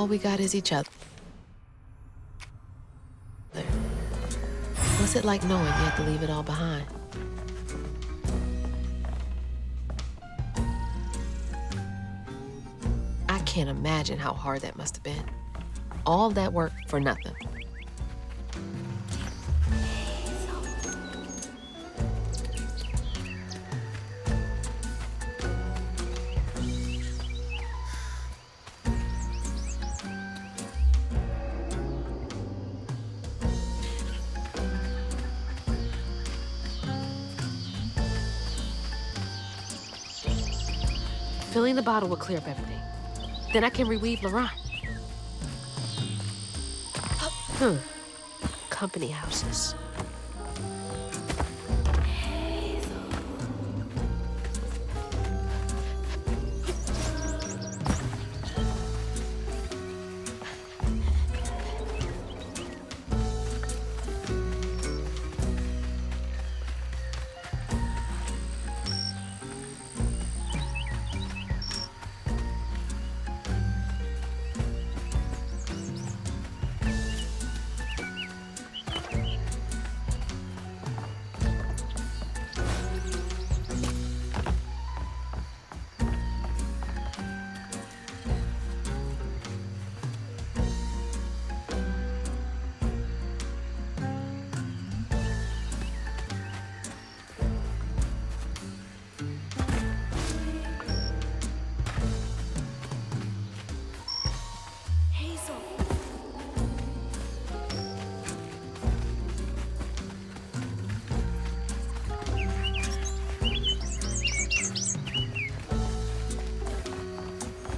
all we got is each other. What's it like knowing you have to leave it all behind? I can't imagine how hard that must have been. All that work for nothing. Filling the bottle will clear up everything. Then I can reweave Laurent. Company houses.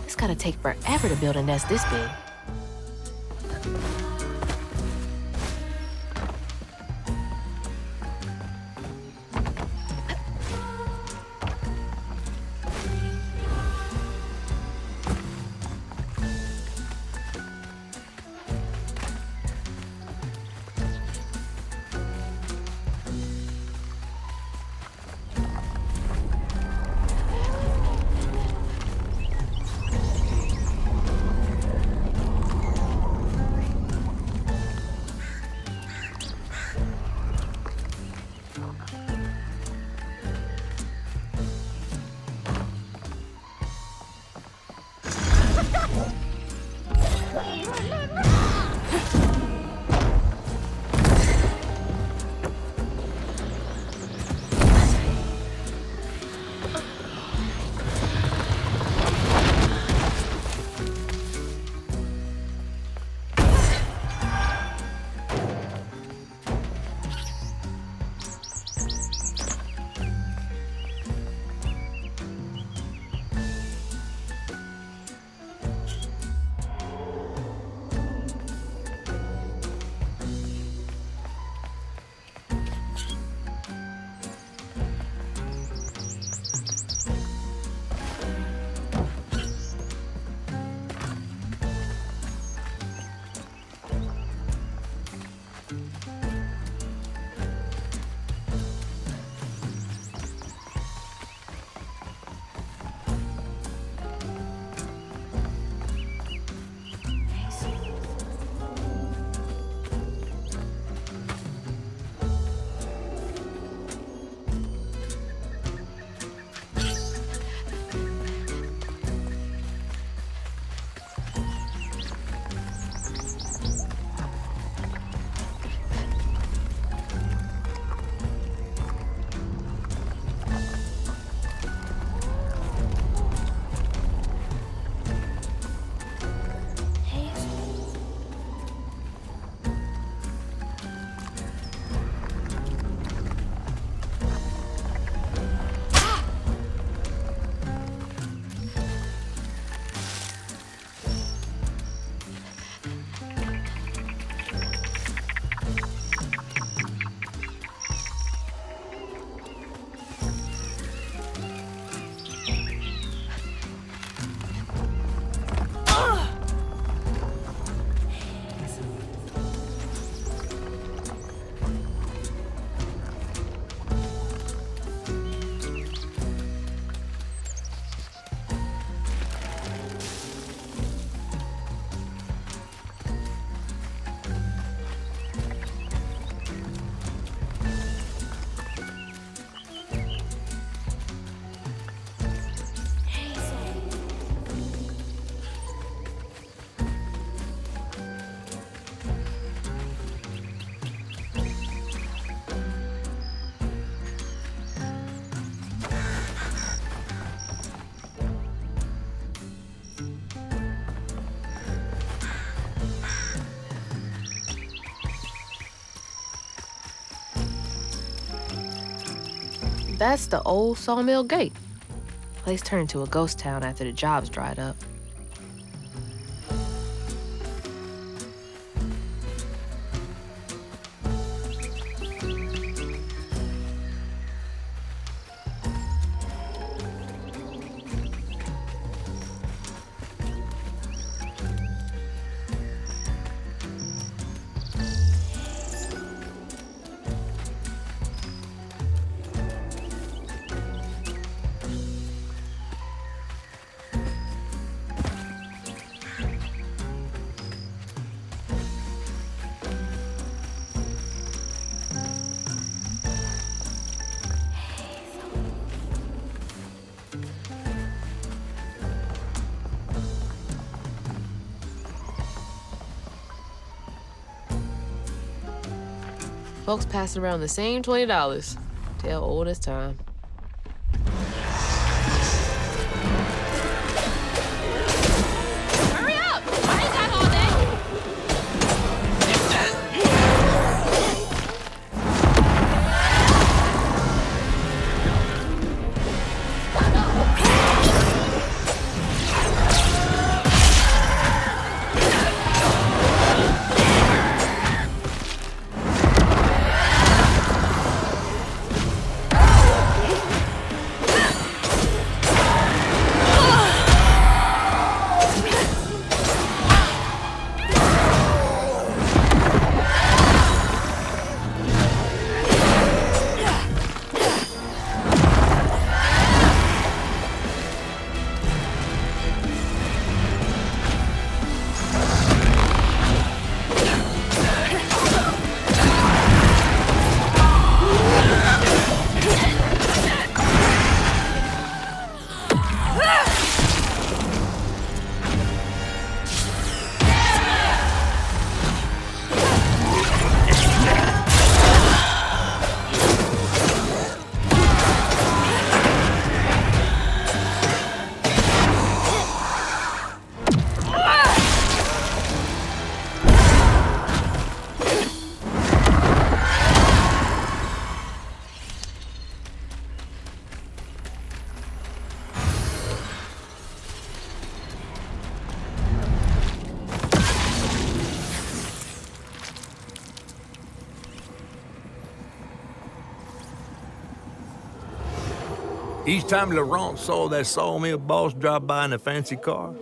It's gotta take forever to build a nest this big. That's the old Sawmill Gate. Place turned into a ghost town after the jobs dried up. Folks passing around the same $20. Tale old as time. Hurry up! I ain't got all day. Each time Laurent saw that sawmill boss drive by in a fancy car,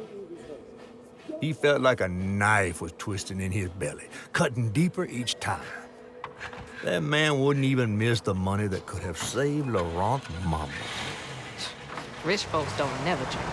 he felt like a knife was twisting in his belly, cutting deeper each time. That man wouldn't even miss the money that could have saved Laurent's mama. Rich folks don't never change.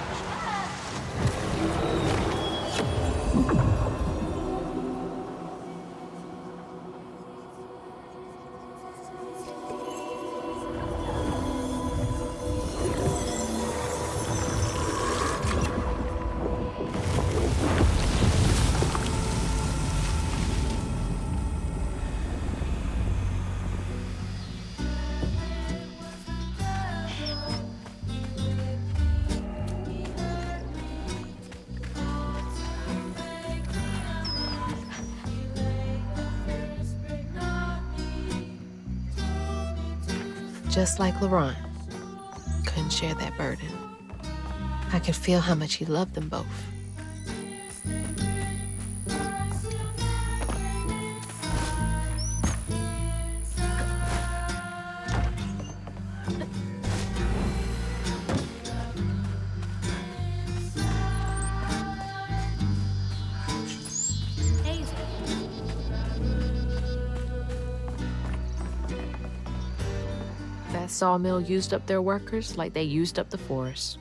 Just like Laurent, couldn't share that burden. I could feel how much he loved them both. That sawmill used up their workers like they used up the forest.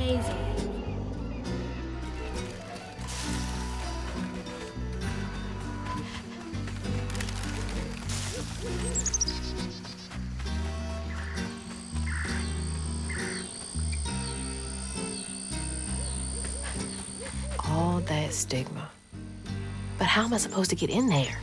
amazing. All that stigma. But how am I supposed to get in there?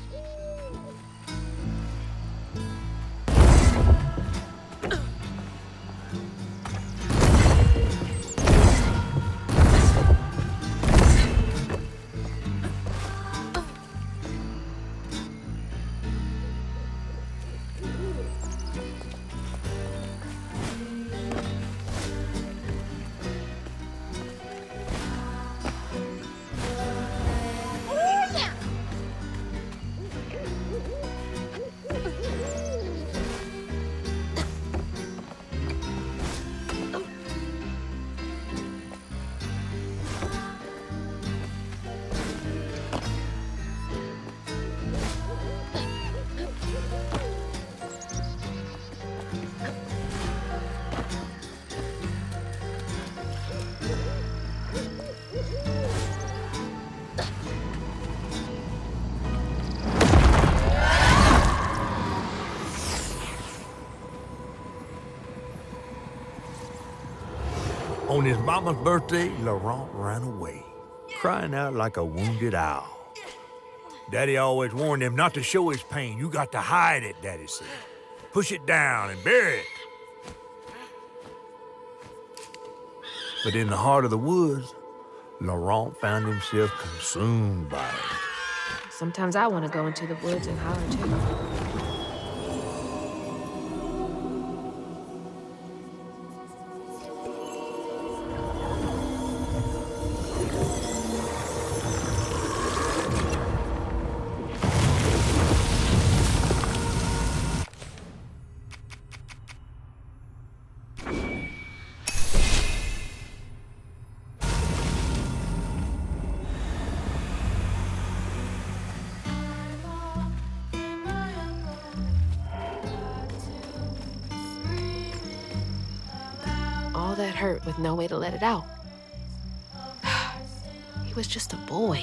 On his mama's birthday, Laurent ran away, crying out like a wounded owl. Daddy always warned him not to show his pain. You got to hide it, Daddy said. Push it down and bury it. But in the heart of the woods, Laurent found himself consumed by it. Sometimes I want to go into the woods and holler too. All that hurt with no way to let it out. He was just a boy.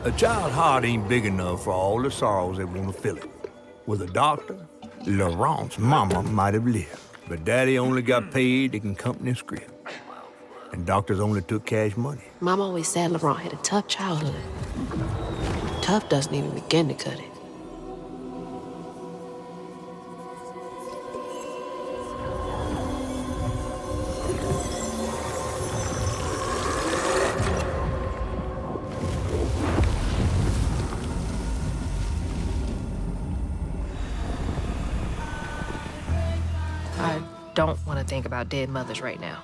A child's heart ain't big enough for all the sorrows that want to fill it. With a doctor, Laurent's mama might have lived, but Daddy only got paid to accompany script. And doctors only took cash money. Mom always said Laurent had a tough childhood. Tough doesn't even begin to cut it. I don't want to think about dead mothers right now.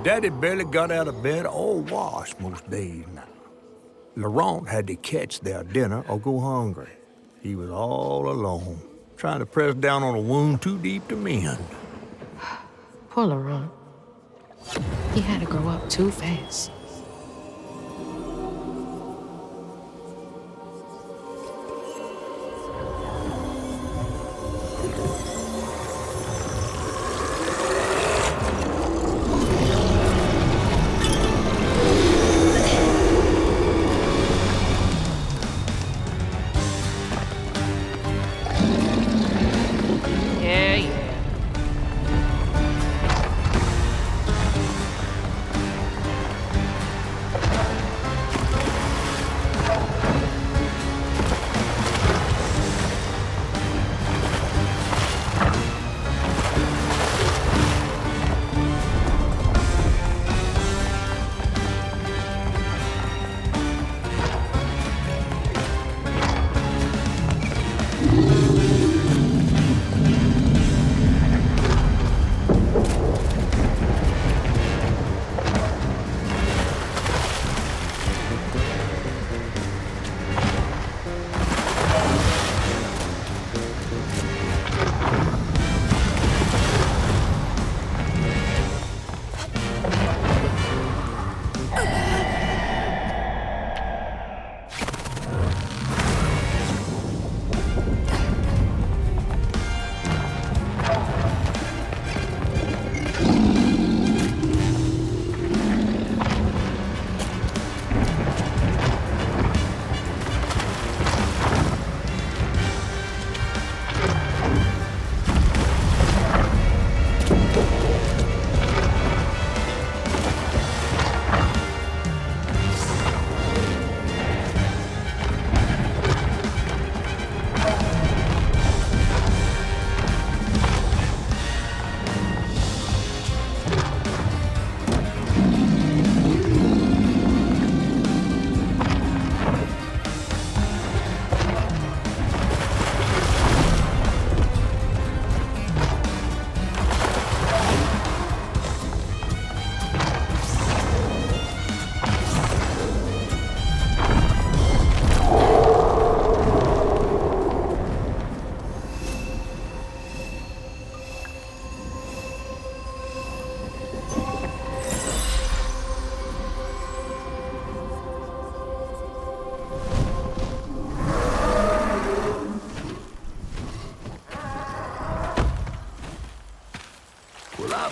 Daddy barely got out of bed or washed most days now. Laurent had to catch their dinner or go hungry. He was all alone, trying to press down on a wound too deep to mend. Poor Laurent. He had to grow up too fast.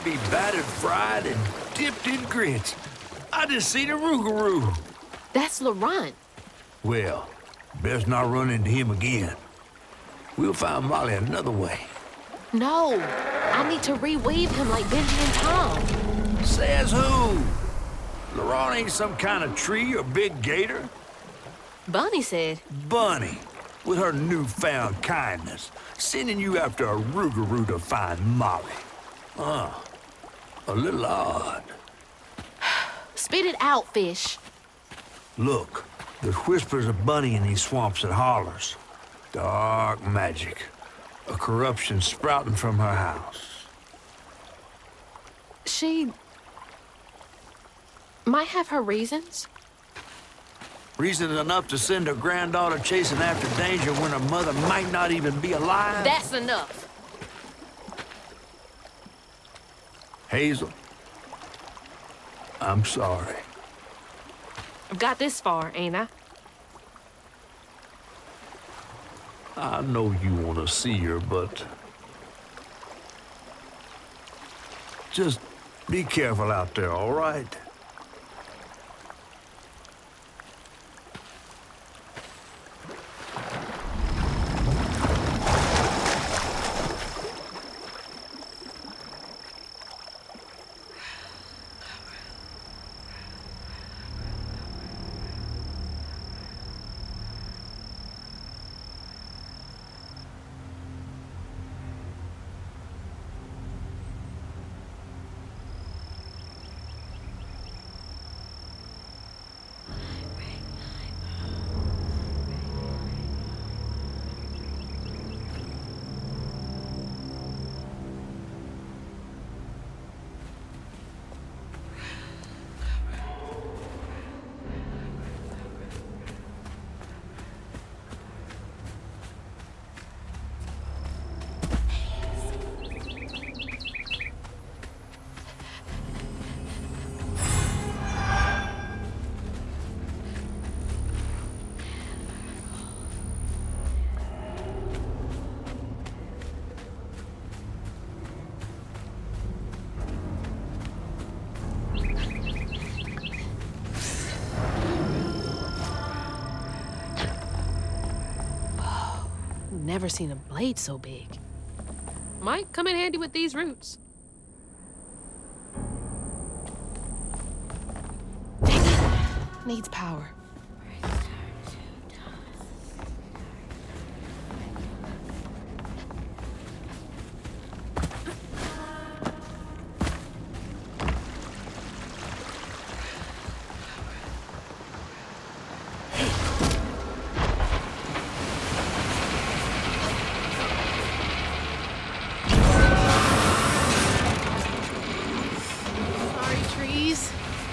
I'll be battered, fried, and dipped in grits. I just seen a Rougarou. That's Laurent. Well, best not run into him again. We'll find Molly another way. No, I need to reweave him like Benji and Tom. Says who? Laurent ain't some kind of tree or big gator. Bunny said. Bunny, with her newfound kindness, sending you after a Rougarou to find Molly. A little odd. Spit it out, fish. Look, there's whispers of Bunny in these swamps and hollers. Dark magic. A corruption sprouting from her house. She might have her reasons. Reason enough to send her granddaughter chasing after danger when her mother might not even be alive? That's enough. Hazel, I'm sorry. I've got this far, ain't I? I know you want to see her, but just be careful out there, all right? Never seen a blade so big. Might come in handy with these roots. Dang it! Needs power.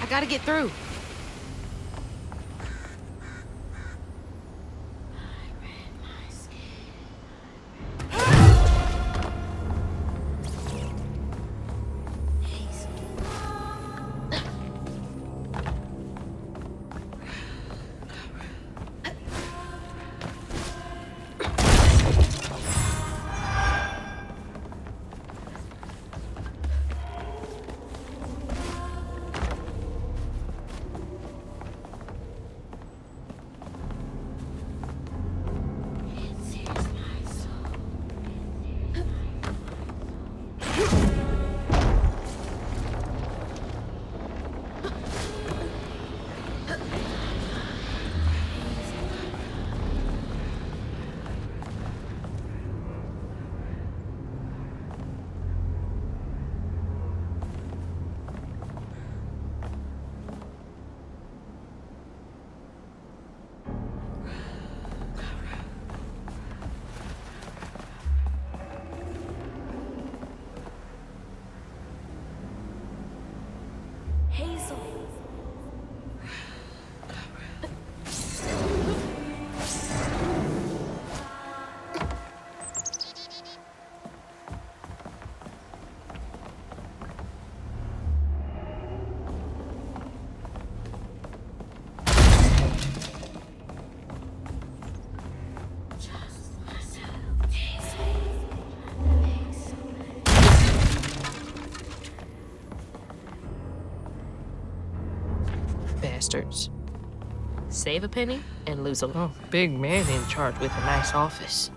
I gotta get through. bastards. Save a penny and lose a lot. Oh, big man in charge with a nice office.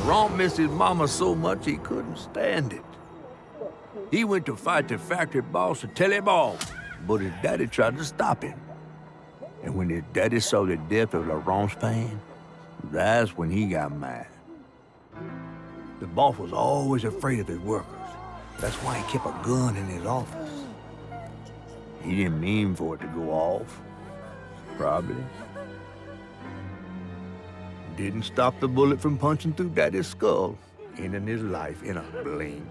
Laurent missed his mama so much he couldn't stand it. He went to fight the factory boss to tell him off, but his daddy tried to stop him. And when his daddy saw the death of Laurent's pain, that's when he got mad. The boss was always afraid of his workers. That's why he kept a gun in his office. He didn't mean for it to go off. Probably. Didn't stop the bullet from punching through Daddy's skull, ending his life in a blink.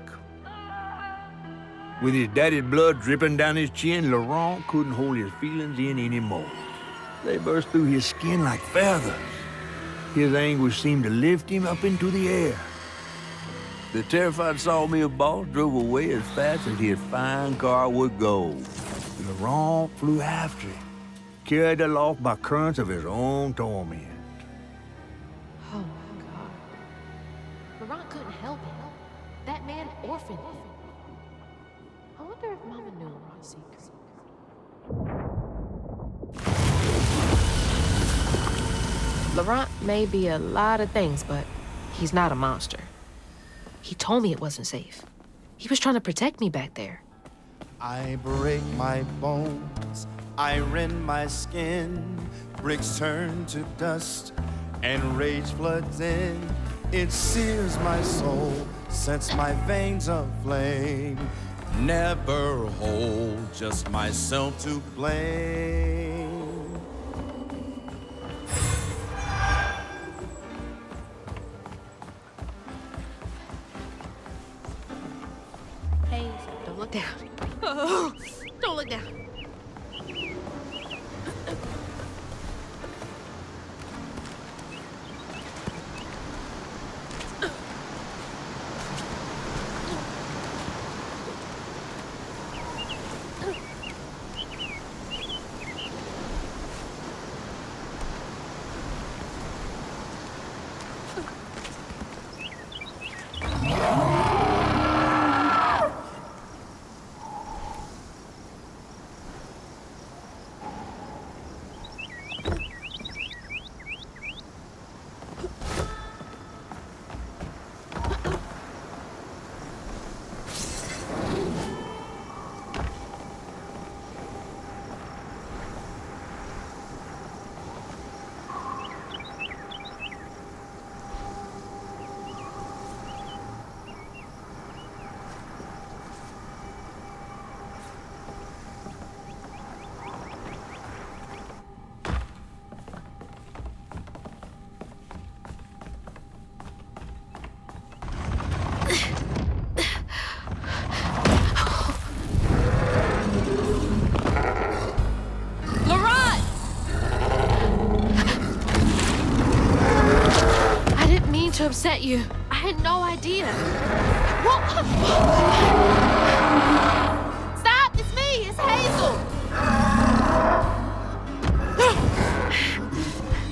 With his daddy's blood dripping down his chin, Laurent couldn't hold his feelings in anymore. They burst through his skin like feathers. His anguish seemed to lift him up into the air. The terrified sawmill boss drove away as fast as his fine car would go. Laurent flew after him, carried aloft by currents of his own torment. Oh my God. Laurent couldn't help it. That man orphaned him. I wonder if Mama knew Laurent's secret. Laurent may be a lot of things, but he's not a monster. He told me it wasn't safe. He was trying to protect me back there. I break my bones, I rend my skin, bricks turn to dust, and rage floods in. It sears my soul, sets my veins aflame. Never hold, just myself to blame. Hey, don't look down. Oh, don't look down. To upset you. I had no idea. Stop! It's me! It's Hazel!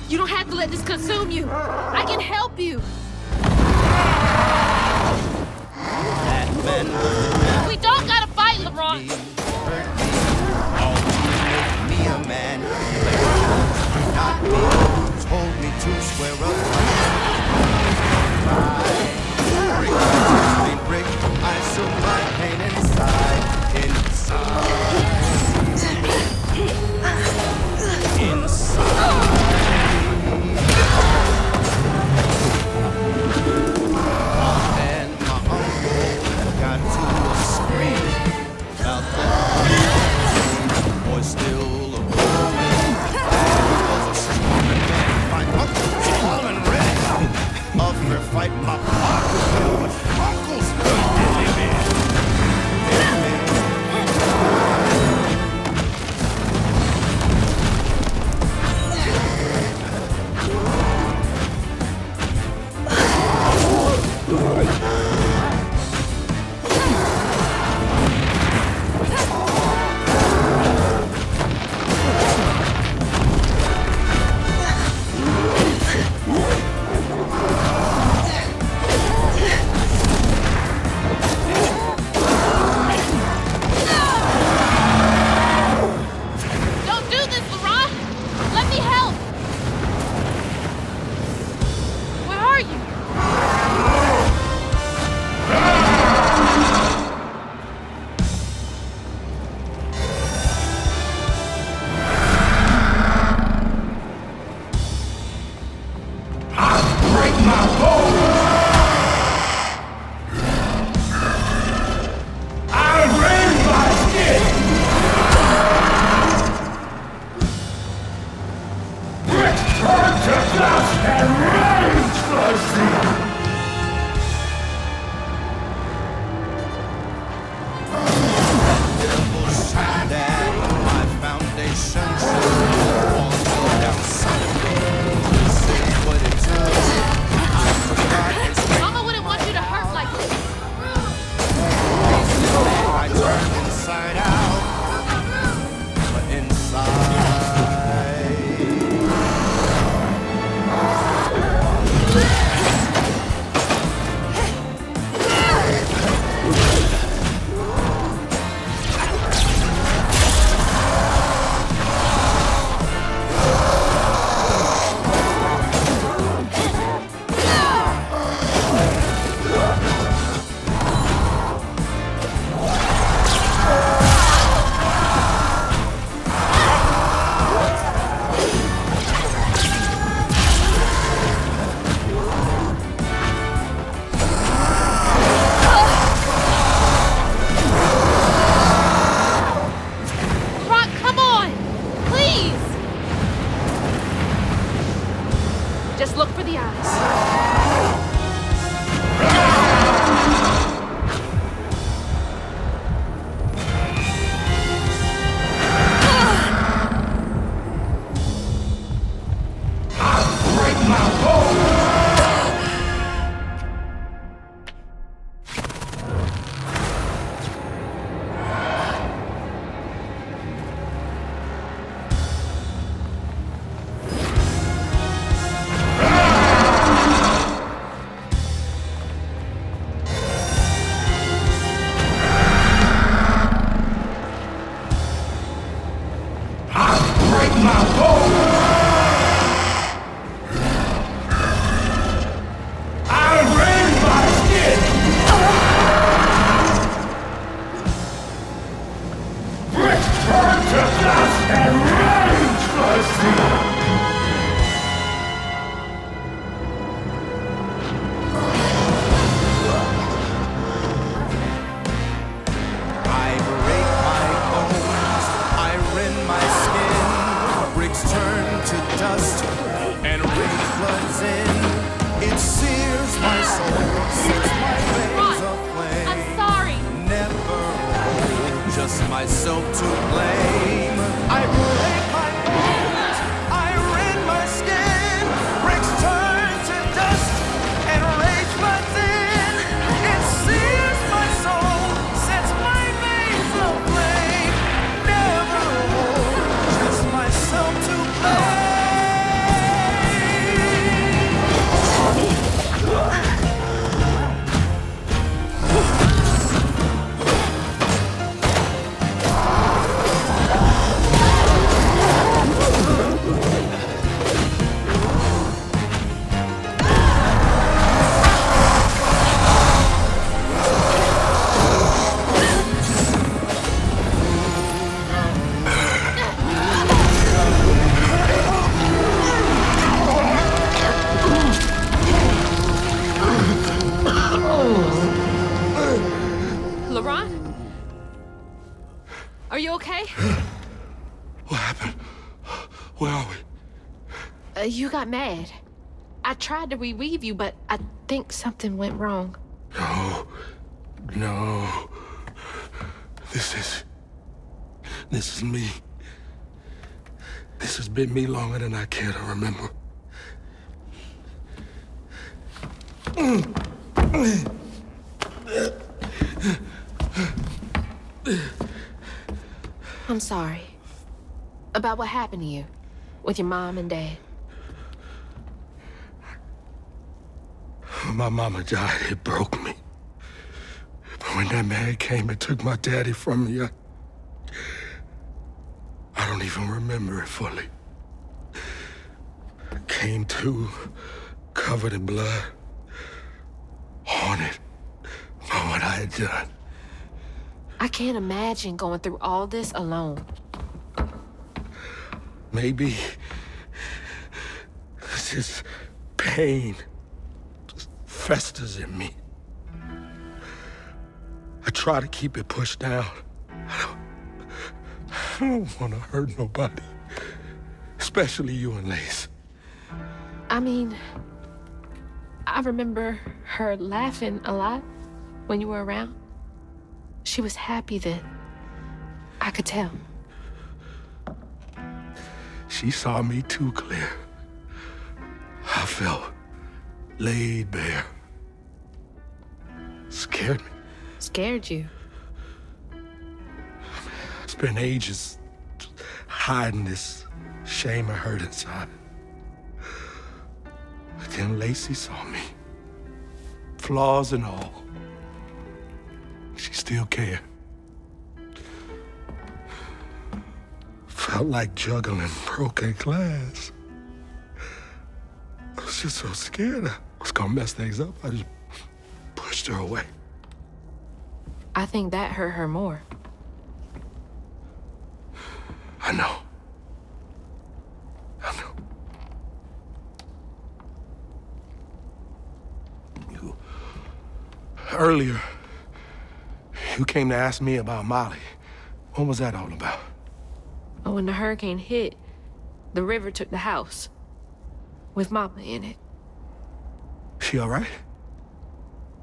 You don't have to let this consume you. I can help you. We don't gotta fight, Laurent. Me a man, not me. Told me to swear up. Brick, I soak my pain inside. And my uncle got to scream about the boy still a boy. Was a strong man. My uncle was tall and red. Up for fight, my pockets fell, but uncle's good. soul, sets my veins Ron, aflame. I'm sorry. Never hold just myself to blame. I break my bones, I rend my skin. Bricks turn to dust and rage floods in. It sears my soul, sets my veins aflame. Never hold just myself to blame. LaRon? Are you okay? What happened? Where are we? You got mad. I tried to reweave you, but I think something went wrong. No. This is me. This has been me longer than I care to remember. I'm sorry. About what happened to you with your mom and dad. When my mama died, it broke me. But when that man came and took my daddy from me, I don't even remember it fully. Came to, covered in blood, haunted by what I had done. I can't imagine going through all this alone. Maybe this pain just festers in me. I try to keep it pushed down. I don't want to hurt nobody, especially you and Lace. I mean, I remember her laughing a lot when you were around. She was happy then. I could tell. She saw me too clear. I felt laid bare. Scared me. Scared you. I spent ages hiding this shame and hurt inside. But then Lacey saw me. Flaws and all. She still cared. Felt like juggling broken glass. I was just so scared I was gonna mess things up. I just pushed her away. I think that hurt her more. I know. Earlier, you came to ask me about Molly. What was that all about? But when the hurricane hit, the river took the house with Mama in it. She all right?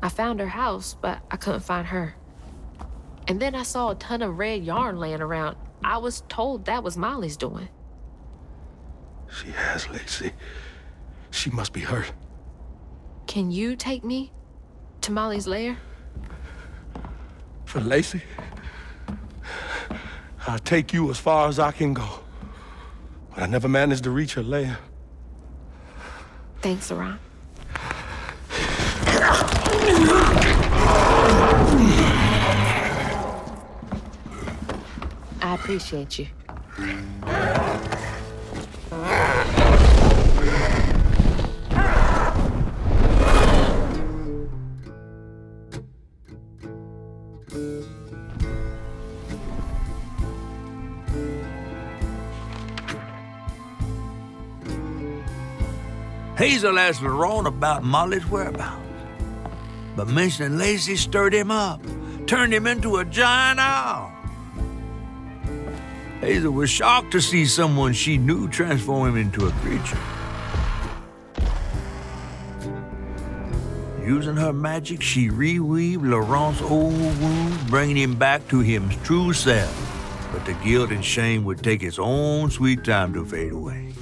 I found her house, but I couldn't find her. And then I saw a ton of red yarn laying around. I was told that was Molly's doing. She has, Lacey. She must be hurt. Can you take me to Molly's lair? For Lacey, I'll take you as far as I can go. But I never managed to reach her lair. Thanks, Aran. I appreciate you. Hazel asked LaRon about Molly's whereabouts. But mentioning Lacey stirred him up, turned him into a giant owl. Hazel was shocked to see someone she knew transform him into a creature. Using her magic, she reweaved Laurent's old wounds, bringing him back to his true self. But the guilt and shame would take its own sweet time to fade away.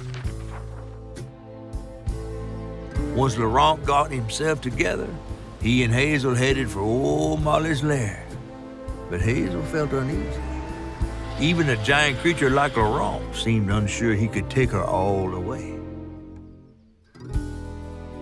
Once Laurent got himself together, he and Hazel headed for old Molly's lair. But Hazel felt uneasy. Even a giant creature like Laurent seemed unsure he could take her all away.